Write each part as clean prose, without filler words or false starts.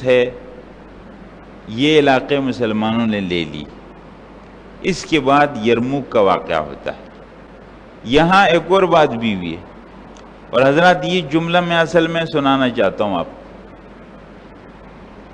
ہے یہ علاقے مسلمانوں نے لے لی۔ اس کے بعد یرموک کا واقعہ ہوتا ہے۔ یہاں ایک اور بات بھی ہوئی ہے، اور حضرات یہ جملہ میں اصل میں سنانا چاہتا ہوں آپ۔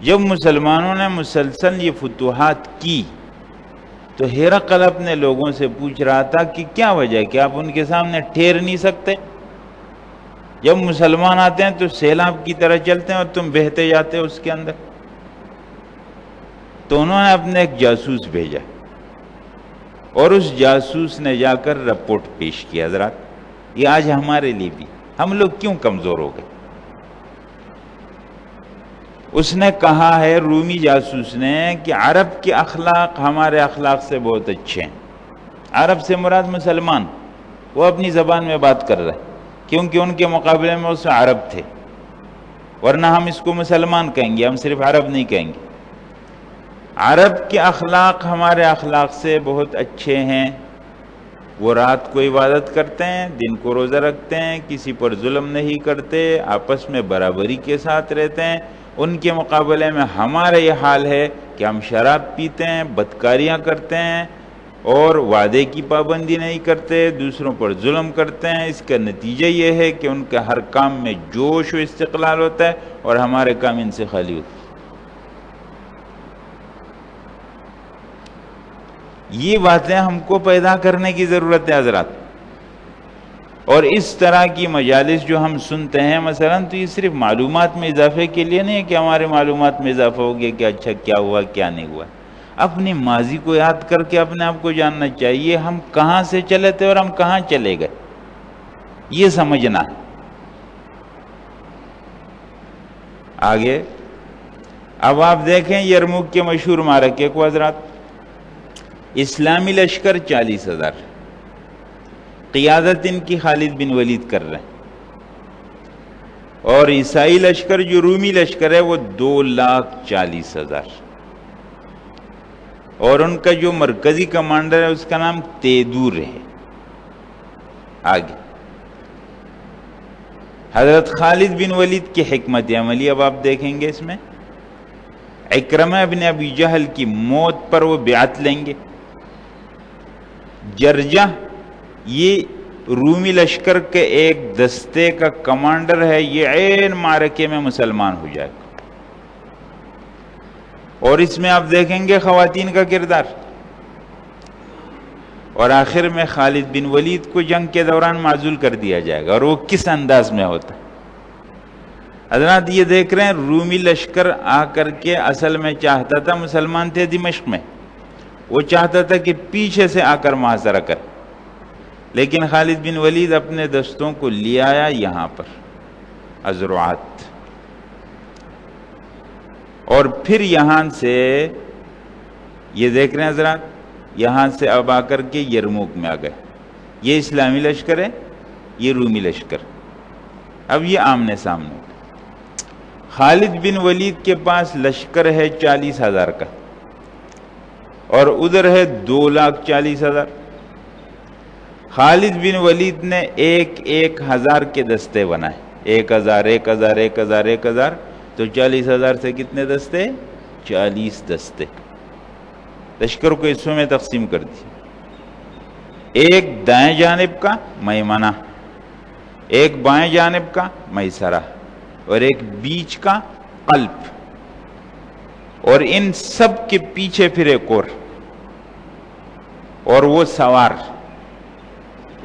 جب مسلمانوں نے مسلسل یہ فتوحات کی تو ہرقل اپنے لوگوں سے پوچھ رہا تھا کہ کیا وجہ ہے کہ آپ ان کے سامنے ٹھہر نہیں سکتے؟ جب مسلمان آتے ہیں تو سیلاب کی طرح چلتے ہیں اور تم بہتے جاتے ہو اس کے اندر۔ تو انہوں نے اپنے ایک جاسوس بھیجا، اور اس جاسوس نے جا کر رپورٹ پیش کیا۔ حضرات یہ آج ہمارے لیے بھی، ہم لوگ کیوں کمزور ہو گئے؟ اس نے کہا ہے، رومی جاسوس نے، کہ عرب کے اخلاق ہمارے اخلاق سے بہت اچھے ہیں۔ عرب سے مراد مسلمان، وہ اپنی زبان میں بات کر رہے ہیں کیونکہ ان کے مقابلے میں اس عرب تھے، ورنہ ہم اس کو مسلمان کہیں گے، ہم صرف عرب نہیں کہیں گے۔ عرب کے اخلاق ہمارے اخلاق سے بہت اچھے ہیں، وہ رات کو عبادت کرتے ہیں، دن کو روزہ رکھتے ہیں، کسی پر ظلم نہیں کرتے، آپس میں برابری کے ساتھ رہتے ہیں۔ ان کے مقابلے میں ہمارا یہ حال ہے کہ ہم شراب پیتے ہیں، بدکاریاں کرتے ہیں، اور وعدے کی پابندی نہیں کرتے، دوسروں پر ظلم کرتے ہیں۔ اس کا نتیجہ یہ ہے کہ ان کے ہر کام میں جوش و استقلال ہوتا ہے، اور ہمارے کام ان سے خالی ہوتے ہیں۔ یہ باتیں ہم کو پیدا کرنے کی ضرورت ہے حضرات۔ اور اس طرح کی مجالس جو ہم سنتے ہیں مثلا، تو یہ صرف معلومات میں اضافے کے لیے نہیں ہے کہ ہمارے معلومات میں اضافہ ہو گیا کہ اچھا کیا ہوا کیا نہیں ہوا۔ اپنے ماضی کو یاد کر کے اپنے آپ کو جاننا چاہیے، ہم کہاں سے چلے تھے اور ہم کہاں چلے گئے، یہ سمجھنا ہے۔ آگے اب آپ دیکھیں یرموک کے مشہور معرکے کو حضرات۔ اسلامی لشکر 40,000، قیادت ان کی خالد بن ولید کر رہے ہیں، اور عیسائی لشکر جو رومی لشکر ہے وہ 2,40,000، اور ان کا جو مرکزی کمانڈر ہے اس کا نام تیدور ہے۔ آگے حضرت خالد بن ولید کی حکمت عملی اب آپ دیکھیں گے۔ اس میں عکرمہ بن ابی جہل کی موت پر وہ بیعت لیں گے۔ جرجہ یہ رومی لشکر کے ایک دستے کا کمانڈر ہے، یہ عین معرکے میں مسلمان ہو جائے گا۔ اور اس میں آپ دیکھیں گے خواتین کا کردار۔ اور آخر میں خالد بن ولید کو جنگ کے دوران معزول کر دیا جائے گا، اور وہ کس انداز میں ہوتا ہے حضرات یہ دیکھ رہے ہیں۔ رومی لشکر آ کر کے اصل میں چاہتا تھا، مسلمان تھے دمشق میں، وہ چاہتا تھا کہ پیچھے سے آ کر محاصرہ کر، لیکن خالد بن ولید اپنے دستوں کو لے آیا یہاں پر ازروعات، اور پھر یہاں سے یہ دیکھ رہے ہیں حضرات، یہاں سے اب آ کر کے یرموک میں آ گئے۔ یہ اسلامی لشکر ہے، یہ رومی لشکر۔ اب یہ آمنے سامنے۔ خالد بن ولید کے پاس لشکر ہے 40,000 کا، اور ادھر ہے 2,40,000۔ خالد بن ولید نے 1,000 کے دستے بنائے، 1,000 1,000 1,000 1,000، تو 40,000 سے کتنے دستے؟ 40 دستے۔ لشکر کو حصوں میں تقسیم کر دی، ایک دائیں جانب کا میمنہ، ایک بائیں جانب کا میسرہ، اور ایک بیچ کا قلب، اور ان سب کے پیچھے پھر ایک اور وہ سوار،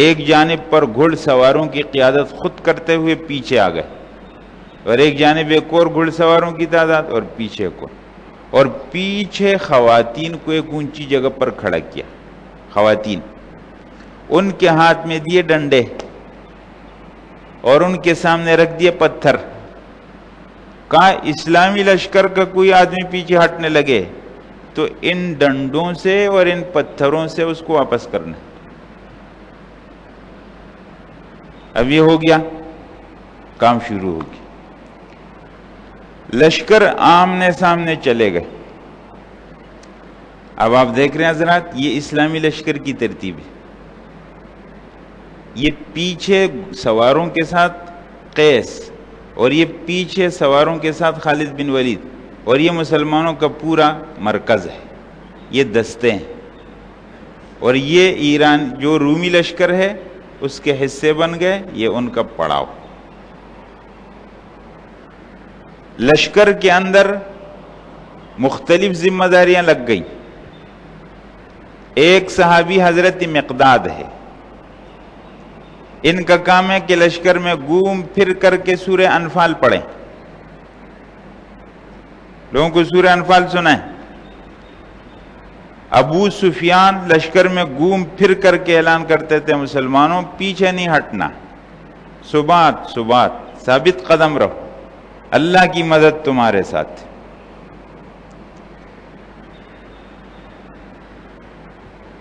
ایک جانب پر گھڑ سواروں کی قیادت خود کرتے ہوئے پیچھے آ گئے، اور ایک جانب ایک اور گھڑ سواروں کی تعداد، اور پیچھے اور پیچھے خواتین کو ایک اونچی جگہ پر کھڑا کیا۔ خواتین، ان کے ہاتھ میں دیے ڈنڈے، اور ان کے سامنے رکھ دیے پتھر۔ کہا اسلامی لشکر کا کوئی آدمی پیچھے ہٹنے لگے تو ان ڈنڈوں سے اور ان پتھروں سے اس کو واپس کرنا۔ اب یہ ہو گیا، کام شروع ہو گیا۔ لشکر آمنے سامنے چلے گئے۔ اب آپ دیکھ رہے ہیں حضرات، یہ اسلامی لشکر کی ترتیب ہے۔ یہ پیچھے سواروں کے ساتھ قیس، اور یہ پیچھے سواروں کے ساتھ خالد بن ولید، اور یہ مسلمانوں کا پورا مرکز ہے، یہ دستے ہیں، اور یہ ایران جو رومی لشکر ہے اس کے حصے بن گئے، یہ ان کا پڑاؤ۔ لشکر کے اندر مختلف ذمہ داریاں لگ گئی۔ ایک صحابی حضرت مقداد ہے، ان کا کام ہے کہ لشکر میں گھوم پھر کر کے سورہ انفال پڑھیں۔ لوگوں کو سورہ انفال سنائیں۔ ابو سفیان لشکر میں گھوم پھر کر کے اعلان کرتے تھے، مسلمانوں پیچھے نہیں ہٹنا، ثبات ثابت قدم رہو، اللہ کی مدد تمہارے ساتھ۔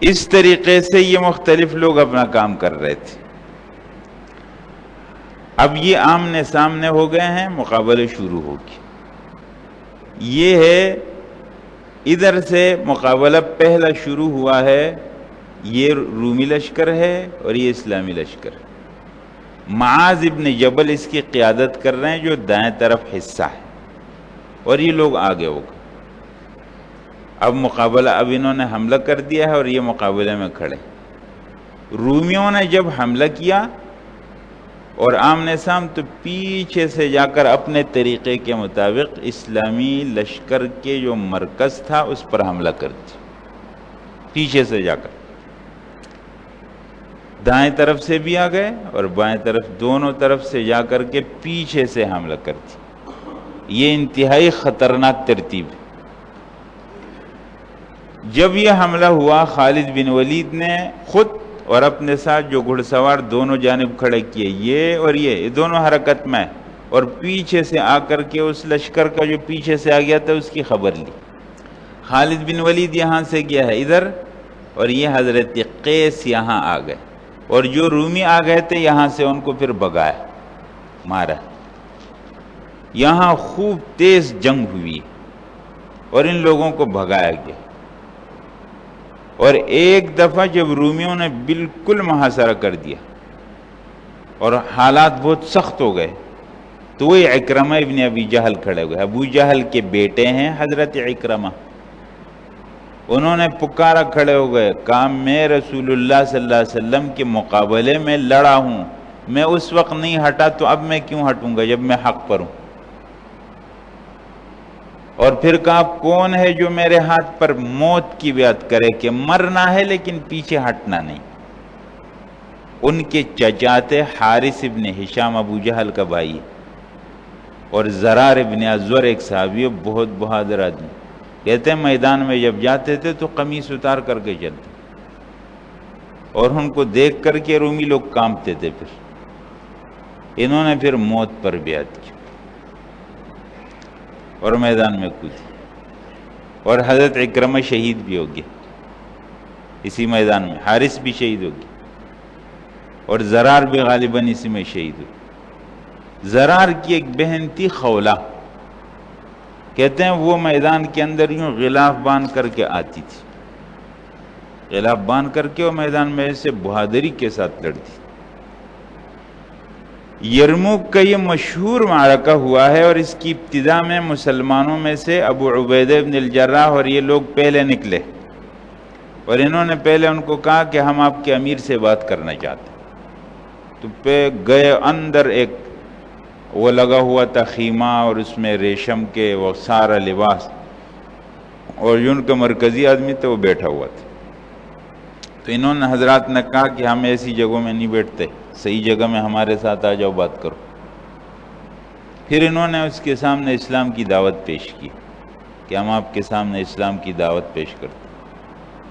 اس طریقے سے یہ مختلف لوگ اپنا کام کر رہے تھے۔ اب یہ آمنے سامنے ہو گئے ہیں، مقابلے شروع ہوگی۔ یہ ہے ادھر سے مقابلہ پہلا شروع ہوا ہے، یہ رومی لشکر ہے اور یہ اسلامی لشکر ہے۔ معاذ ابن جبل اس کی قیادت کر رہے ہیں، جو دائیں طرف حصہ ہے، اور یہ لوگ آگے ہو گئے۔ اب مقابلہ، اب انہوں نے حملہ کر دیا ہے اور یہ مقابلے میں کھڑے۔ رومیوں نے جب حملہ کیا اور آمنے سام، تو پیچھے سے جا کر اپنے طریقے کے مطابق اسلامی لشکر کے جو مرکز تھا اس پر حملہ کر دیا، پیچھے سے جا کر دائیں طرف سے بھی آ گئے اور بائیں طرف، دونوں طرف سے جا کر کے پیچھے سے حملہ کر دیا۔ یہ انتہائی خطرناک ترتیب ہے۔ جب یہ حملہ ہوا، خالد بن ولید نے خود اور اپنے ساتھ جو گھڑ سوار دونوں جانب کھڑے کیے، یہ دونوں حرکت میں، اور پیچھے سے آ کر کے اس لشکر کا جو پیچھے سے آ گیا تھا اس کی خبر لی۔ خالد بن ولید یہاں سے گیا ہے ادھر، اور یہ حضرت قیس یہاں آ گئے، اور جو رومی آ گئے تھے یہاں سے ان کو پھر بگایا، مارا۔ یہاں خوب تیز جنگ ہوئی اور ان لوگوں کو بھگایا گیا۔ اور ایک دفعہ جب رومیوں نے بالکل محاصرہ کر دیا اور حالات بہت سخت ہو گئے، تو وہی عکرمہ ابن ابی جہل کھڑے ہوئے۔ ابو جہل کے بیٹے ہیں حضرت عکرمہ، انہوں نے پکارا، کھڑے ہو گئے، کہا میں رسول اللہ صلی اللہ علیہ وسلم کے مقابلے میں لڑا ہوں، میں اس وقت نہیں ہٹا تو اب میں کیوں ہٹوں گا جب میں حق پر ہوں۔ اور پھر کہا کون ہے جو میرے ہاتھ پر موت کی بیعت کرے کہ مرنا ہے لیکن پیچھے ہٹنا نہیں۔ ان کے چچا تھے حارث ابن ہشام، ابو جہل کا بھائی، اور زرار ابن ازور ایک صحابی، بہت بہادر آدمی۔ کہتے ہیں میدان میں جب جاتے تھے تو قمیص اتار کر کے چلتے، اور ان کو دیکھ کر کے رومی لوگ کانپتے تھے۔ پھر انہوں نے پھر موت پر بیعت کی اور میدان میں کودی، اور حضرت عکرمہ شہید بھی ہو گیا اسی میدان میں، حارث بھی شہید ہو گیا، اور زرار بھی غالباً اسی میں شہید ہوئی۔ زرار کی ایک بہن تھی خولہ، کہتے ہیں وہ میدان کے اندر یوں غلاف باندھ کر کے آتی تھی، غلاف باندھ کر کے وہ میدان میں سے بہادری کے ساتھ لڑتی۔ یرموک کا یہ مشہور معرکہ ہوا ہے، اور اس کی ابتدا میں مسلمانوں میں سے ابو عبیدہ بن الجراح اور یہ لوگ پہلے نکلے، اور انہوں نے پہلے ان کو کہا کہ ہم آپ کے امیر سے بات کرنا چاہتے ہیں۔ تو پہ گئے اندر، ایک وہ لگا ہوا تھا خیمہ، اور اس میں ریشم کے وہ سارا لباس، اور جو ان کا مرکزی آدمی تھا وہ بیٹھا ہوا تھا۔ تو انہوں نے حضرات نے کہا کہ ہم ایسی جگہوں میں نہیں بیٹھتے، صحیح جگہ میں ہمارے ساتھ آ جاؤ، بات کرو۔ پھر انہوں نے اس کے سامنے اسلام کی دعوت پیش کی کہ ہم آپ کے سامنے اسلام کی دعوت پیش کرتے،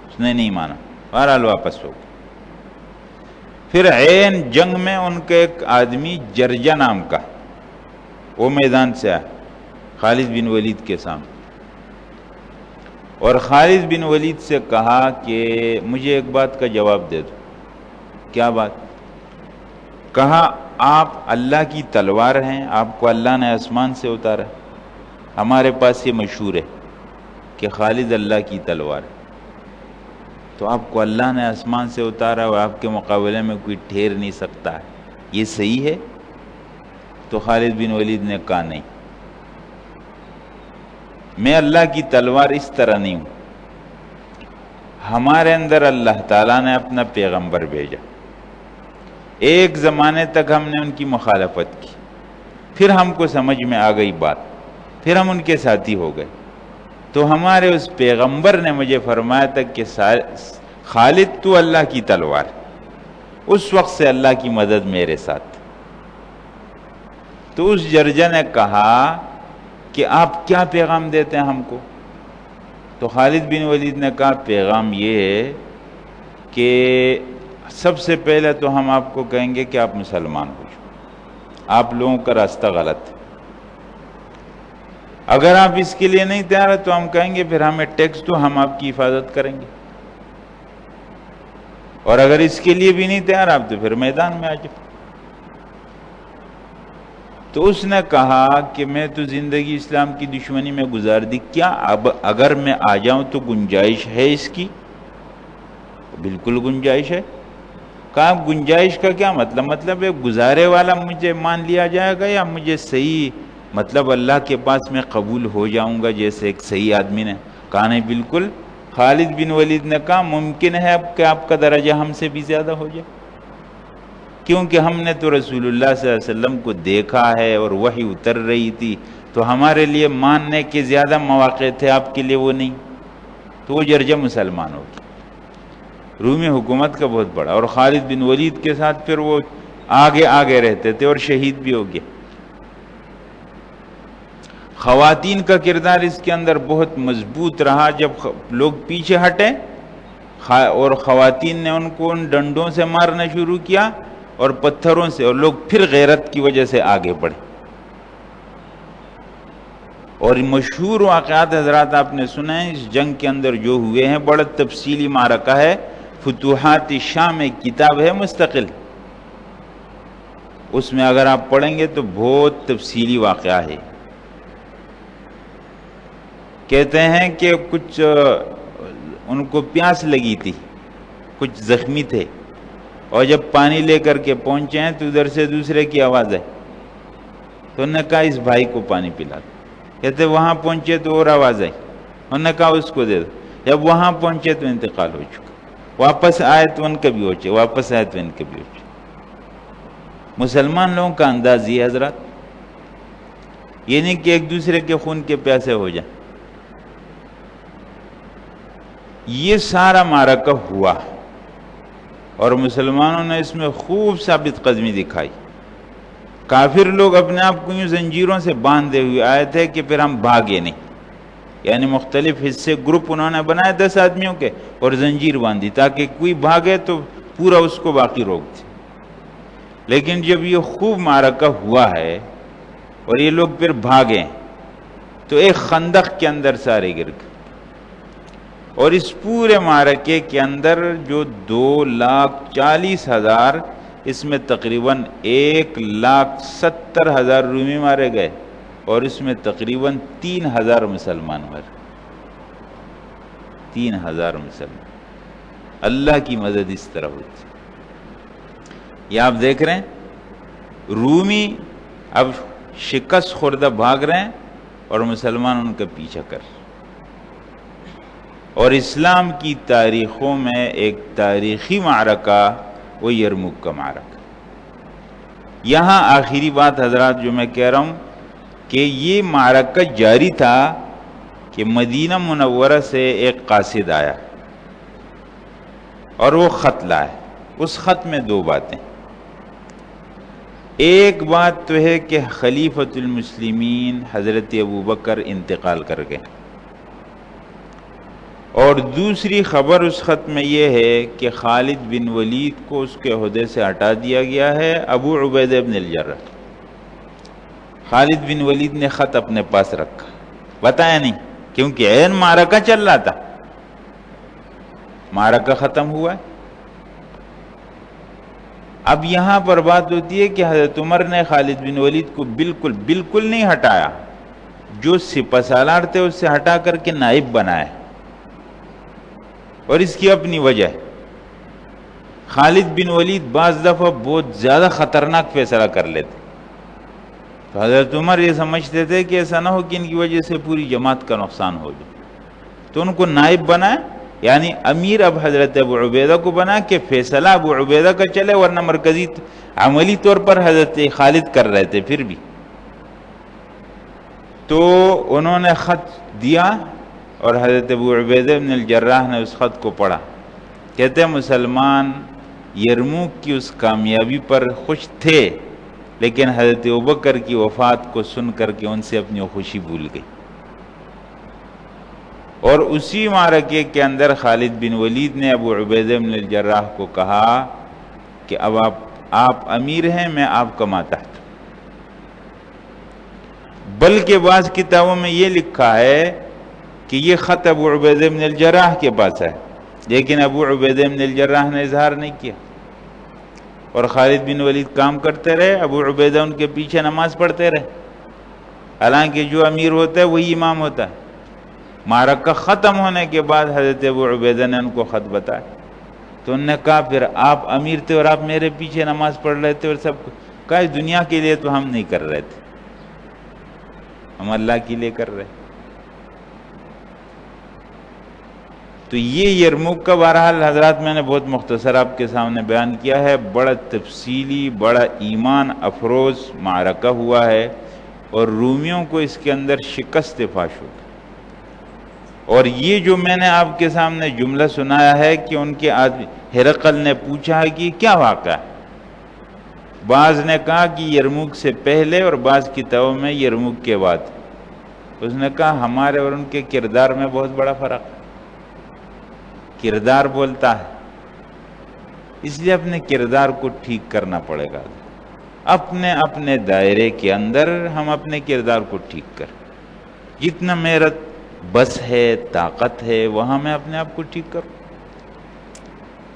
اس نے نہیں مانا، بہرحال واپس ہو گئے۔ پھر عین جنگ میں ان کے ایک آدمی جرجہ نام کا، وہ میدان سے آیا خالد بن ولید کے سامنے، اور خالد بن ولید سے کہا کہ مجھے ایک بات کا جواب دے دو۔ کیا بات؟ کہا آپ اللہ کی تلوار ہیں، آپ کو اللہ نے آسمان سے اتارا، ہمارے پاس یہ مشہور ہے کہ خالد اللہ کی تلوار ہے، تو آپ کو اللہ نے آسمان سے اتارا اور آپ کے مقابلے میں کوئی ٹھہر نہیں سکتا ہے، یہ صحیح ہے؟ تو خالد بن ولید نے کہا نہیں۔ میں اللہ کی تلوار اس طرح نہیں ہوں. ہمارے اندر اللہ تعالیٰ نے اپنا پیغمبر بھیجا، ایک زمانے تک ہم نے ان کی مخالفت کی، پھر ہم کو سمجھ میں آ گئی بات، پھر ہم ان کے ساتھی ہو گئے. تو ہمارے اس پیغمبر نے مجھے فرمایا تھا کہ خالد تو اللہ کی تلوار. اس وقت سے اللہ کی مدد میرے ساتھ. تو اس جرجہ نے کہا کہ آپ کیا پیغام دیتے ہیں ہم کو؟ تو خالد بن ولید نے کہا پیغام یہ ہے کہ سب سے پہلے تو ہم آپ کو کہیں گے کہ آپ مسلمان ہو جاؤ، آپ لوگوں کا راستہ غلط ہے. اگر آپ اس کے لیے نہیں تیار تو ہم کہیں گے پھر ہمیں ٹیکس دو، ہم آپ کی حفاظت کریں گے. اور اگر اس کے لیے بھی نہیں تیار آپ تو پھر میدان میں آ جاؤ. تو اس نے کہا کہ میں تو زندگی اسلام کی دشمنی میں گزار دی، کیا اب اگر میں آ جاؤں تو گنجائش ہے اس کی؟ بالکل گنجائش ہے. کہا گنجائش کا کیا مطلب ہے گزارے والا مجھے مان لیا جائے گا یا مجھے صحیح مطلب اللہ کے پاس میں قبول ہو جاؤں گا جیسے ایک صحیح آدمی نے؟ کہا نہیں بالکل. خالد بن ولید نے کہا ممکن ہے اب کہ آپ کا درجہ ہم سے بھی زیادہ ہو جائے، کیونکہ ہم نے تو رسول اللہ صلی اللہ علیہ وسلم کو دیکھا ہے اور وحی اتر رہی تھی، تو ہمارے لیے ماننے کے زیادہ مواقع تھے، آپ کے لیے وہ نہیں. تو وہ جرجہ مسلمان ہو گیا. رومی حکومت کا بہت بڑا، اور خالد بن ولید کے ساتھ پھر وہ آگے رہتے تھے اور شہید بھی ہو گیا. خواتین کا کردار اس کے اندر بہت مضبوط رہا. جب لوگ پیچھے ہٹے اور خواتین نے ان کو ان ڈنڈوں سے مارنا شروع کیا اور پتھروں سے، اور لوگ پھر غیرت کی وجہ سے آگے بڑھے. اور مشہور واقعات حضرات آپ نے سنا ہے اس جنگ کے اندر جو ہوئے ہیں، بڑا تفصیلی معرکہ ہے. فتوحات شام ایک کتاب ہے مستقل، اس میں اگر آپ پڑھیں گے تو بہت تفصیلی واقعہ ہے. کہتے ہیں کہ کچھ ان کو پیاس لگی تھی، کچھ زخمی تھے، اور جب پانی لے کر کے پہنچے ہیں تو ادھر سے دوسرے کی آواز ہے، تو انہوں نے کہا اس بھائی کو پانی پلا دو. کہتے وہاں پہنچے تو اور آواز آئی، انہوں نے کہا اس کو دے دو. جب وہاں پہنچے تو انتقال ہو چکا. واپس آئے تو ان کا بھی ہو چکا، واپس آئے تو ان کا بھی ہو چکا. مسلمان لوگوں کا انداز یہ حضرات، یہ نہیں کہ ایک دوسرے کے خون کے پیاسے ہو جائیں. یہ سارا معرکہ ہوا اور مسلمانوں نے اس میں خوب ثابت قدمی دکھائی. کافر لوگ اپنے آپ کو یوں زنجیروں سے باندھے ہوئے آئے تھے کہ پھر ہم بھاگے نہیں، یعنی مختلف حصے گروپ انہوں نے بنائے 10 آدمیوں کے اور زنجیر باندھی تاکہ کوئی بھاگے تو پورا اس کو باقی روک دے. لیکن جب یہ خوب معرکہ ہوا ہے اور یہ لوگ پھر بھاگے تو ایک خندق کے اندر سارے گر گئے. اور اس پورے معرکے کے اندر جو 2,40,000، اس میں تقریباً 1,70,000 رومی مارے گئے اور اس میں تقریباً 3,000 مسلمان مارے. 3,000 مسلمان. اللہ کی مدد اس طرح ہوتی. یہ آپ دیکھ رہے ہیں رومی اب شکست خوردہ بھاگ رہے ہیں اور مسلمان ان کا پیچھا کر رہے ہیں. اور اسلام کی تاریخوں میں ایک تاریخی معرکہ وہ یرموک کا معرکہ. یہاں آخری بات حضرات جو میں کہہ رہا ہوں کہ یہ معرکہ جاری تھا کہ مدینہ منورہ سے ایک قاصد آیا اور وہ خط لایا. اس خط میں 2 باتیں. ایک بات تو ہے کہ خلیفۃ المسلمین حضرت ابوبکر انتقال کر گئے، اور دوسری خبر اس خط میں یہ ہے کہ خالد بن ولید کو اس کے عہدے سے ہٹا دیا گیا ہے ابو عبیدہ بن الجرح. خالد بن ولید نے خط اپنے پاس رکھا، بتایا نہیں، کیونکہ عین معرکہ چل رہا تھا. معرکہ ختم ہوا ہے. اب یہاں پر بات ہوتی ہے کہ حضرت عمر نے خالد بن ولید کو بالکل نہیں ہٹایا، جو سپہ سالار تھے اس سے ہٹا کر کے نائب بنایا، اور اس کی اپنی وجہ ہے. خالد بن ولید بعض دفعہ بہت زیادہ خطرناک فیصلہ کر لیتے. تو حضرت عمر یہ سمجھتے تھے کہ ایسا نہ ہو کہ ان کی وجہ سے پوری جماعت کا نقصان ہو جائے، تو ان کو نائب بنا، یعنی امیر اب حضرت ابو عبیدہ کو بنا کہ فیصلہ ابو عبیدہ کا چلے، ورنہ مرکزی عملی طور پر حضرت خالد کر رہے تھے پھر بھی۔ تو انہوں نے خط دیا اور حضرت ابو عبیدہ بن الجراح نے اس خط کو پڑھا۔ کہتے ہیں مسلمان یرموک کی اس کامیابی پر خوش تھے، لیکن حضرت ابوبکر کی وفات کو سن کر کے ان سے اپنی خوشی بھول گئی، اور اسی معرکے کے اندر خالد بن ولید نے ابو عبیدہ بن الجراح کو کہا کہ اب آپ امیر ہیں، میں آپ کا ماتحت۔ بلکہ بعض کتابوں میں یہ لکھا ہے کہ یہ خط ابو عبیدہ بن الجراح کے پاس ہے، لیکن ابو عبیدہ بن الجراح نے اظہار نہیں کیا، اور خالد بن ولید کام کرتے رہے، ابو عبیدہ ان کے پیچھے نماز پڑھتے رہے، حالانکہ جو امیر ہوتا ہے وہی امام ہوتا ہے۔ معرکہ ختم ہونے کے بعد حضرت ابو عبیدہ نے ان کو خط بتایا، تو انہوں نے کہا پھر آپ امیر تھے اور آپ میرے پیچھے نماز پڑھ رہے تھے اور سب کچھ، کہا اس دنیا کے لیے تو ہم نہیں کر رہے تھے، ہم اللہ کے لیے کر رہے۔ تو یہ یرموک کا بہرحال حضرات میں نے بہت مختصر آپ کے سامنے بیان کیا ہے، بڑا تفصیلی، بڑا ایمان افروز معرکہ ہوا ہے، اور رومیوں کو اس کے اندر شکست فاش ہوئی۔ اور یہ جو میں نے آپ کے سامنے جملہ سنایا ہے کہ ان کے آدمی ہرقل نے پوچھا ہے کہ کیا واقعہ ہے، بعض نے کہا کہ یرموک سے پہلے اور بعض کتابوں میں یرموک کے بعد۔ اس نے کہا ہمارے اور ان کے کردار میں بہت بڑا فرق ہے، کردار بولتا ہے، اس لیے اپنے کردار کو ٹھیک کرنا پڑے گا۔ اپنے اپنے دائرے کے اندر ہم اپنے کردار کو ٹھیک کریں، جتنا میرا بس ہے، طاقت ہے، وہاں میں اپنے آپ کو ٹھیک کروں۔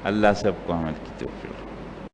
اللہ سب کو عمل کی توفیق۔